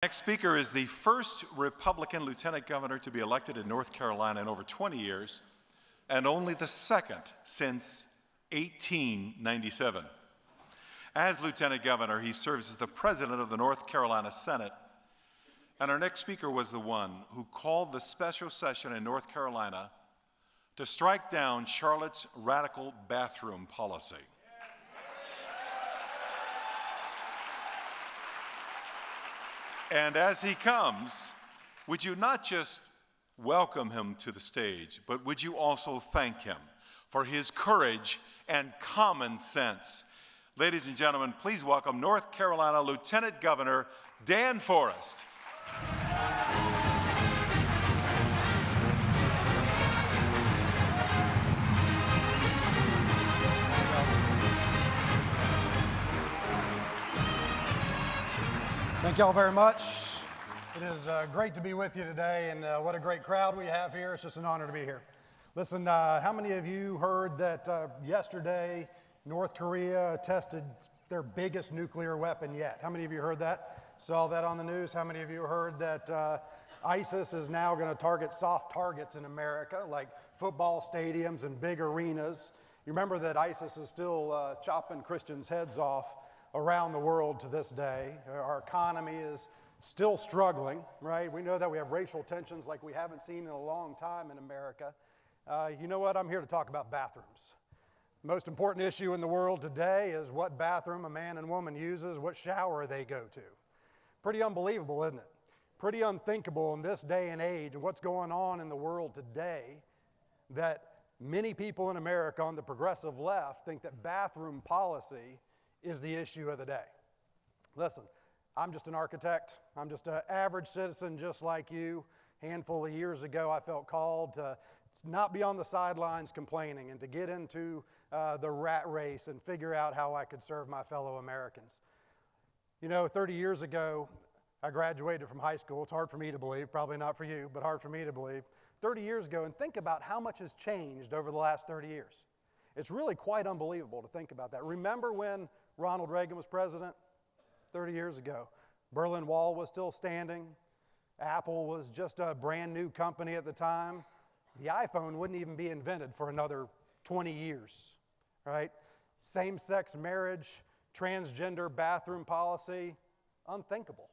Next speaker is the first Republican lieutenant governor to be elected in North Carolina in over 20 years, and only the second since 1897. As lieutenant governor, he serves as the president of the North Carolina Senate, and our next speaker was the one who called the special session in North Carolina to strike down Charlotte's radical bathroom policy. And as he comes, would you not just welcome him to the stage, but would you also thank him for his courage and common sense? Ladies and gentlemen, please welcome North Carolina Lieutenant Governor Dan Forest. Thank you all very much. It is great to be with you today, and what a great crowd we have here. It's just an honor to be here. Listen, how many of you heard that yesterday North Korea tested their biggest nuclear weapon yet? How many of you heard that? Saw that on the news? How many of you heard that ISIS is now going to target soft targets in America, like football stadiums and big arenas? You remember that ISIS is still chopping Christians' heads off around the world to this day. Our economy is still struggling, right? We know that we have racial tensions like we haven't seen in a long time in America. You know what? I'm here to talk about bathrooms. The most important issue in the world today is what bathroom a man and woman uses, what shower they go to. Pretty unbelievable, isn't it? Pretty unthinkable in this day and age and what's going on in the world today that many people in America on the progressive left think that bathroom policy is the issue of the day. Listen, I'm just an architect. I'm just an average citizen just like you. A handful of years ago, I felt called to not be on the sidelines complaining and to get into the rat race and figure out how I could serve my fellow Americans. You know, 30 years ago, I graduated from high school. It's hard for me to believe, probably not for you, but hard for me to believe. 30 years ago, and think about how much has changed over the last 30 years. It's really quite unbelievable to think about that. Remember when Ronald Reagan was president 30 years ago? Berlin Wall was still standing. Apple was just a brand new company at the time. The iPhone wouldn't even be invented for another 20 years, right? Same-sex marriage, transgender bathroom policy, unthinkable.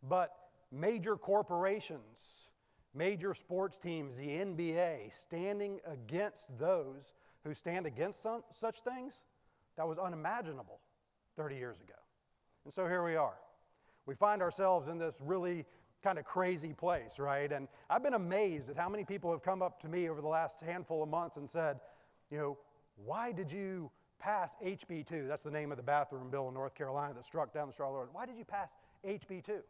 But major corporations, major sports teams, the NBA, standing against those who stand against such things, that was unimaginable 30 years ago. And so here we are. We find ourselves in this really kind of crazy place, right? And I've been amazed at how many people have come up to me over the last handful of months and said, you know, why did you pass HB 2? That's the name of the bathroom bill in North Carolina that struck down the Charlotte Ordinance. Why did you pass HB 2?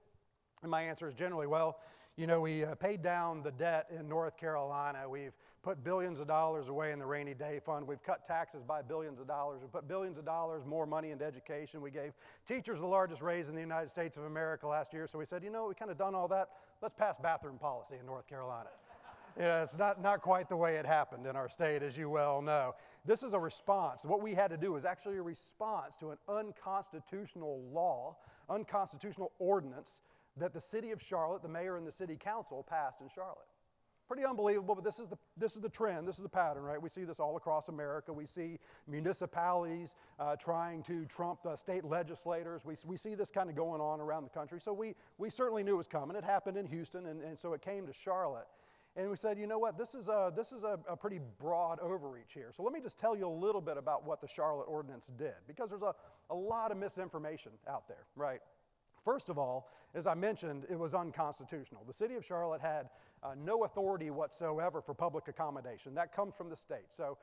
And my answer is generally, well, you know, we paid down the debt in North Carolina. We've put billions of dollars away in the rainy day fund. We've cut taxes by billions of dollars. We put billions of dollars more money into education. We gave teachers the largest raise in the United States of America last year. So we said, you know, we kind of done all that. Let's pass bathroom policy in North Carolina. Yeah, it's not quite the way it happened in our state, as you well know. This is a response. What we had to do was actually a response to an unconstitutional law, unconstitutional ordinance that the city of Charlotte, the mayor and the city council passed in Charlotte. Pretty unbelievable, but this is the trend, this is the pattern, right? We see this all across America. We see municipalities trying to trump the state legislators. We see this kind of going on around the country. So we certainly knew it was coming. It happened in Houston, and so it came to Charlotte. And we said, you know what, this is a pretty broad overreach here. So let me just tell you a little bit about what the Charlotte Ordinance did, because there's a lot of misinformation out there, right? First of all, as I mentioned, it was unconstitutional. The city of Charlotte had no authority whatsoever for public accommodation. That comes from the state, so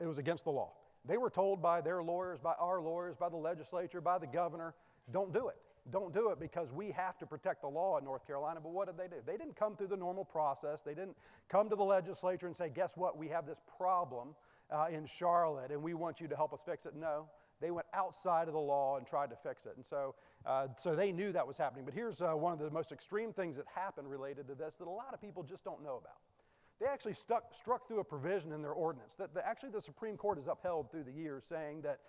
it was against the law. They were told by their lawyers, by our lawyers, by the legislature, by the governor, don't do it. Don't do it because we have to protect the law in North Carolina. But what did they do? They didn't come through the normal process. They didn't come to the legislature and say, guess what, we have this problem in Charlotte and we want you to help us fix it. No. They went outside of the law and tried to fix it. And so they knew that was happening. But here's one of the most extreme things that happened related to this that a lot of people just don't know about. They actually struck through a provision in their ordinance that actually the Supreme Court has upheld through the years, saying that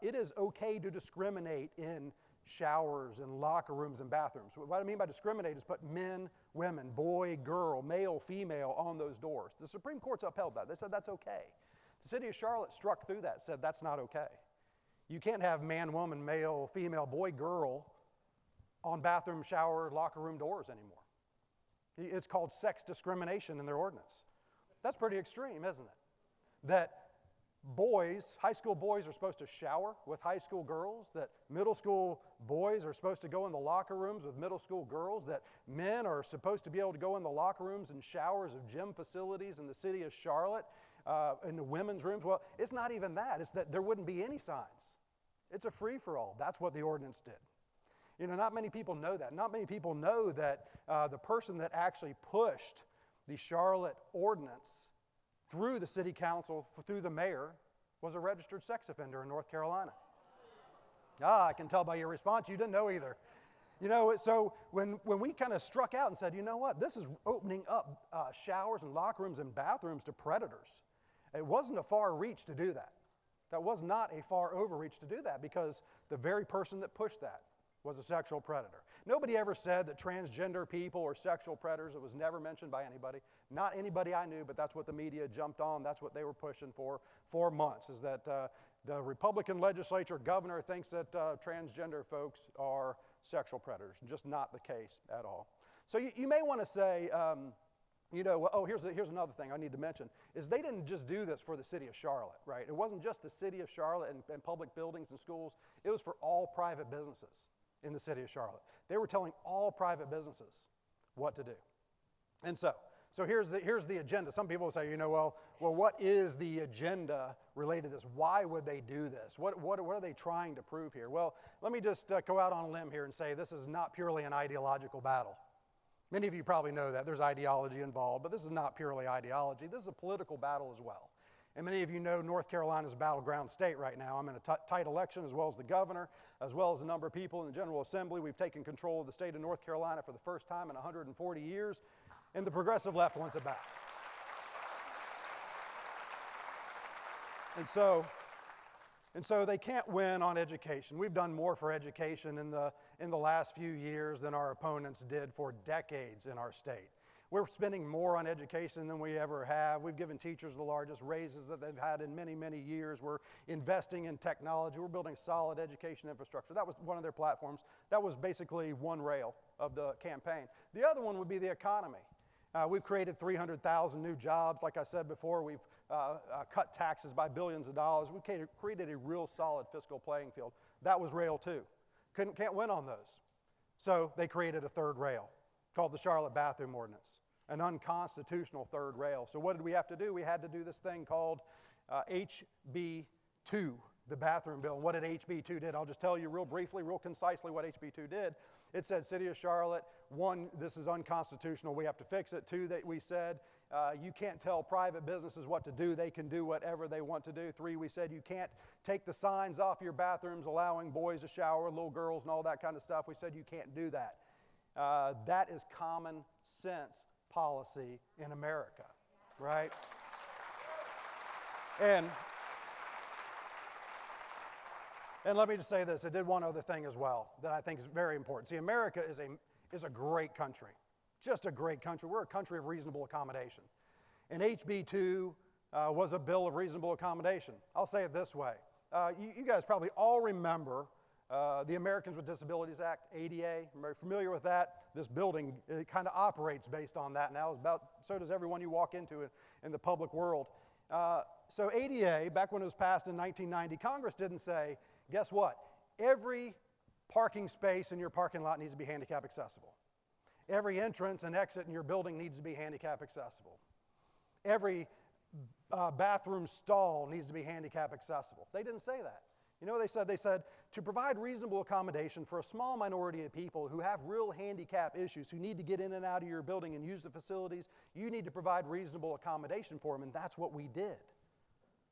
it is okay to discriminate in showers and locker rooms and bathrooms. What I mean by discriminate is put men, women, boy, girl, male, female on those doors. The Supreme Court's upheld that. They said that's okay. The city of Charlotte struck through that, said that's not okay. You can't have man, woman, male, female, boy, girl on bathroom, shower, locker room doors anymore. It's called sex discrimination in their ordinance. That's pretty extreme, isn't it? That boys, high school boys are supposed to shower with high school girls, that middle school boys are supposed to go in the locker rooms with middle school girls, that men are supposed to be able to go in the locker rooms and showers of gym facilities in the city of Charlotte, in the women's rooms. Well, it's not even that. It's that there wouldn't be any signs. It's a free-for-all. That's what the ordinance did. You know, not many people know that. Not many people know that the person that actually pushed the Charlotte ordinance through the city council, through the mayor, was a registered sex offender in North Carolina. I can tell by your response you didn't know either. You know, so when we kind of struck out and said, you know what, this is opening up showers and locker rooms and bathrooms to predators. It wasn't a far reach to do that. That was not a far overreach to do that, because the very person that pushed that was a sexual predator. Nobody ever said that transgender people are sexual predators. It was never mentioned by anybody. Not anybody I knew, but that's what the media jumped on. That's what they were pushing for months, is that the Republican legislature governor thinks that transgender folks are sexual predators. Just not the case at all. So you may want to say, you know, oh, here's another thing I need to mention, is they didn't just do this for the city of Charlotte, right? It wasn't just the city of Charlotte and public buildings and schools. It was for all private businesses in the city of Charlotte. They were telling all private businesses what to do. And so here's the agenda. Some people will say, you know, well, what is the agenda related to this? Why would they do this? What are they trying to prove here? Well, let me just go out on a limb here and say this is not purely an ideological battle. Many of you probably know that. There's ideology involved, but this is not purely ideology. This is a political battle as well. And many of you know North Carolina is a battleground state right now. I'm in a tight election, as well as the governor, as well as a number of people in the General Assembly. We've taken control of the state of North Carolina for the first time in 140 years, and the progressive left wants it back. And so they can't win on education. We've done more for education in the last few years than our opponents did for decades in our state. We're spending more on education than we ever have. We've given teachers the largest raises that they've had in many, many years. We're investing in technology. We're building solid education infrastructure. That was one of their platforms. That was basically one rail of the campaign. The other one would be the economy. We've created 300,000 new jobs. Like I said before, we've cut taxes by billions of dollars. We've created a real solid fiscal playing field. That was rail two. Can't win on those. So they created a third rail called the Charlotte Bathroom Ordinance, an unconstitutional third rail. So what did we have to do? We had to do this thing called HB 2, the bathroom bill. And what did HB 2 did? I'll just tell you real briefly, real concisely what HB 2 did. It said, City of Charlotte, 1, this is unconstitutional, we have to fix it. 2, that we said, you can't tell private businesses what to do. They can do whatever they want to do. 3, we said you can't take the signs off your bathrooms allowing boys to shower, little girls and all that kind of stuff. We said you can't do that. That is common sense policy in America, right? And let me just say this. It did one other thing as well that I think is very important. See, America is a great country, just a great country. We're a country of reasonable accommodation. And HB 2 was a bill of reasonable accommodation. I'll say it this way. You guys probably all remember the Americans with Disabilities Act, ADA. Are you familiar with that? This building kind of operates based on that now. So does everyone you walk into in the public world. So ADA, back when it was passed in 1990, Congress didn't say, guess what? Every parking space in your parking lot needs to be handicap accessible. Every entrance and exit in your building needs to be handicap accessible. Every bathroom stall needs to be handicap accessible. They didn't say that. You know what they said? They said, to provide reasonable accommodation for a small minority of people who have real handicap issues, who need to get in and out of your building and use the facilities, you need to provide reasonable accommodation for them, and that's what we did.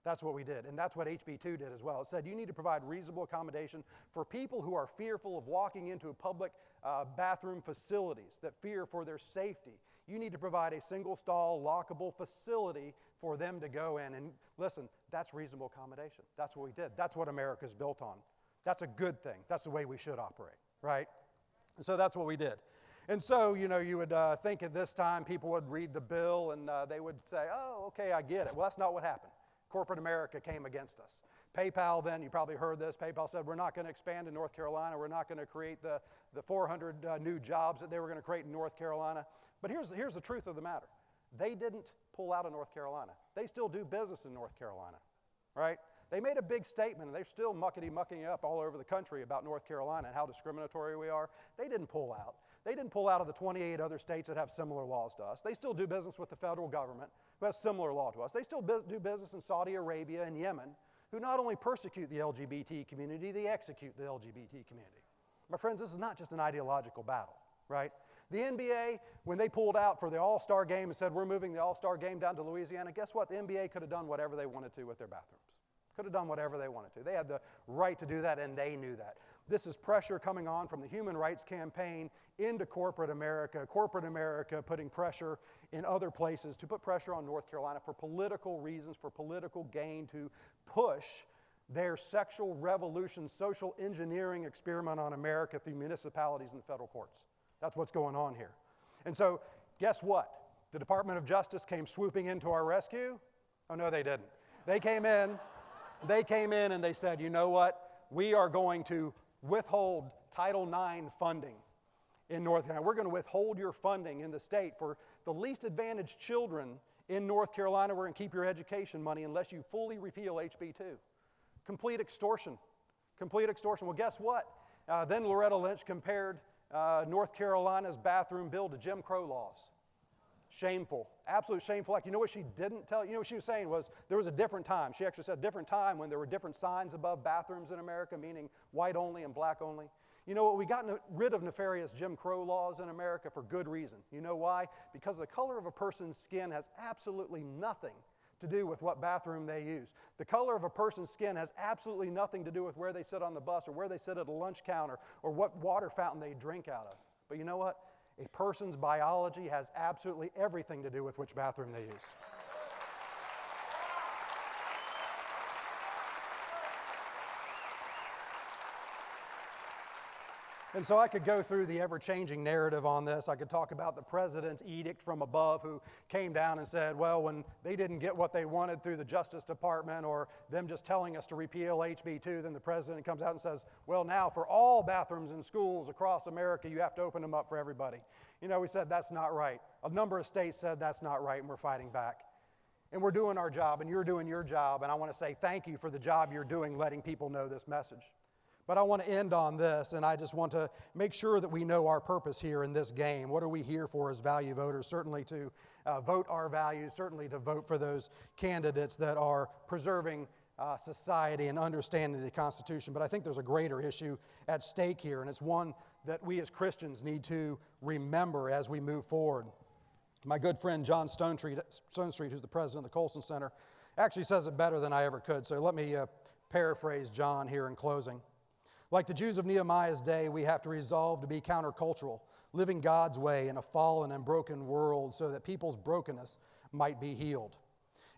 That's what we did, and that's what HB 2 did as well. It said you need to provide reasonable accommodation for people who are fearful of walking into a public bathroom facilities, that fear for their safety. You need to provide a single-stall, lockable facility for them to go in. And listen, that's reasonable accommodation. That's what we did. That's what America's built on. That's a good thing. That's the way we should operate, right? And so that's what we did. And so, you would think at this time people would read the bill and they would say, oh, okay, I get it. Well, that's not what happened. Corporate America came against us. PayPal then, you probably heard this, PayPal said we're not going to expand in North Carolina. We're not going to create the 400 new jobs that they were going to create in North Carolina. But here's the truth of the matter. They didn't pull out of North Carolina. They still do business in North Carolina, right? They made a big statement, and they're still mucking up all over the country about North Carolina and how discriminatory we are. They didn't pull out. They didn't pull out of the 28 other states that have similar laws to us. They still do business with the federal government, who has similar law to us. They still do business in Saudi Arabia and Yemen, who not only persecute the LGBT community, they execute the LGBT community. My friends, this is not just an ideological battle, right? The NBA, when they pulled out for the All-Star game and said, we're moving the All-Star game down to Louisiana, guess what? The NBA could have done whatever they wanted to with their bathrooms. Could have done whatever they wanted to. They had the right to do that, and they knew that. This is pressure coming on from the Human Rights Campaign into corporate America putting pressure in other places to put pressure on North Carolina for political reasons, for political gain, to push their sexual revolution, social engineering experiment on America through municipalities and the federal courts. That's what's going on here. And so, guess what? The Department of Justice came swooping into our rescue? Oh, no, they didn't. They came in and they said, you know what? We are going to withhold Title IX funding in North Carolina. We're going to withhold your funding in the state for the least advantaged children in North Carolina. We're going to keep your education money unless you fully repeal HB 2. Complete extortion. Complete extortion. Well, guess what? Then Loretta Lynch compared North Carolina's bathroom bill to Jim Crow laws. Shameful, absolute shameful act. You know what she didn't tell? You know what she was saying was there was a different time. She actually said a different time when there were different signs above bathrooms in America, meaning white only and black only. You know what? We got rid of nefarious Jim Crow laws in America for good reason. You know why? Because the color of a person's skin has absolutely nothing to do with what bathroom they use. The color of a person's skin has absolutely nothing to do with where they sit on the bus or where they sit at a lunch counter or what water fountain they drink out of. But you know what? A person's biology has absolutely everything to do with which bathroom they use. And so I could go through the ever-changing narrative on this. I could talk about the president's edict from above who came down and said, well, when they didn't get what they wanted through the Justice Department or them just telling us to repeal HB 2, then the president comes out and says, well, now for all bathrooms in schools across America, you have to open them up for everybody. You know, we said that's not right. A number of states said that's not right, and we're fighting back. And we're doing our job, and you're doing your job, and I want to say thank you for the job you're doing letting people know this message. But I want to end on this, and I just want to make sure that we know our purpose here in this game. What are we here for as value voters? Certainly to vote our values, certainly to vote for those candidates that are preserving society and understanding the Constitution. But I think there's a greater issue at stake here, and it's one that we as Christians need to remember as we move forward. My good friend John Stonestreet, who's the president of the Colson Center, actually says it better than I ever could. So let me paraphrase John here in closing. Like the Jews of Nehemiah's day, we have to resolve to be countercultural, living God's way in a fallen and broken world so that people's brokenness might be healed.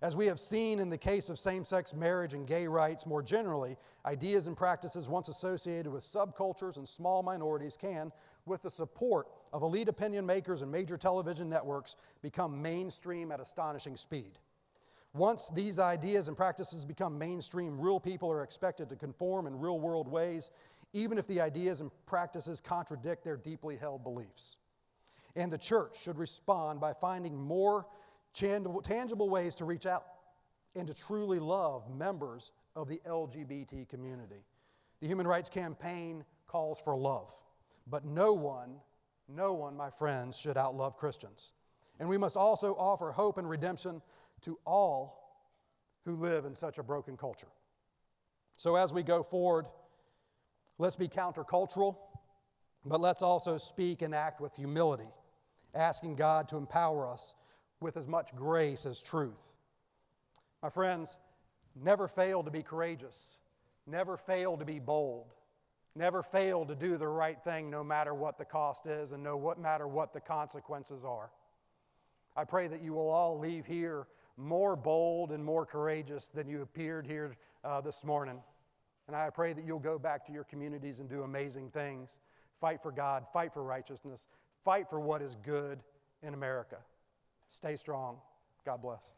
As we have seen in the case of same-sex marriage and gay rights more generally, ideas and practices once associated with subcultures and small minorities can, with the support of elite opinion makers and major television networks, become mainstream at astonishing speed. Once these ideas and practices become mainstream, real people are expected to conform in real-world ways, even if the ideas and practices contradict their deeply held beliefs. And the church should respond by finding more tangible ways to reach out and to truly love members of the LGBT community. The Human Rights Campaign calls for love, but no one, my friends, should outlove Christians. And we must also offer hope and redemption to all who live in such a broken culture. So as we go forward, let's be countercultural, but let's also speak and act with humility, asking God to empower us with as much grace as truth. My friends, never fail to be courageous, never fail to be bold, never fail to do the right thing no matter what the cost is and no matter what the consequences are. I pray that you will all leave here more bold and more courageous than you appeared here this morning. And I pray that you'll go back to your communities and do amazing things. Fight for God, fight for righteousness, fight for what is good in America. Stay strong. God bless.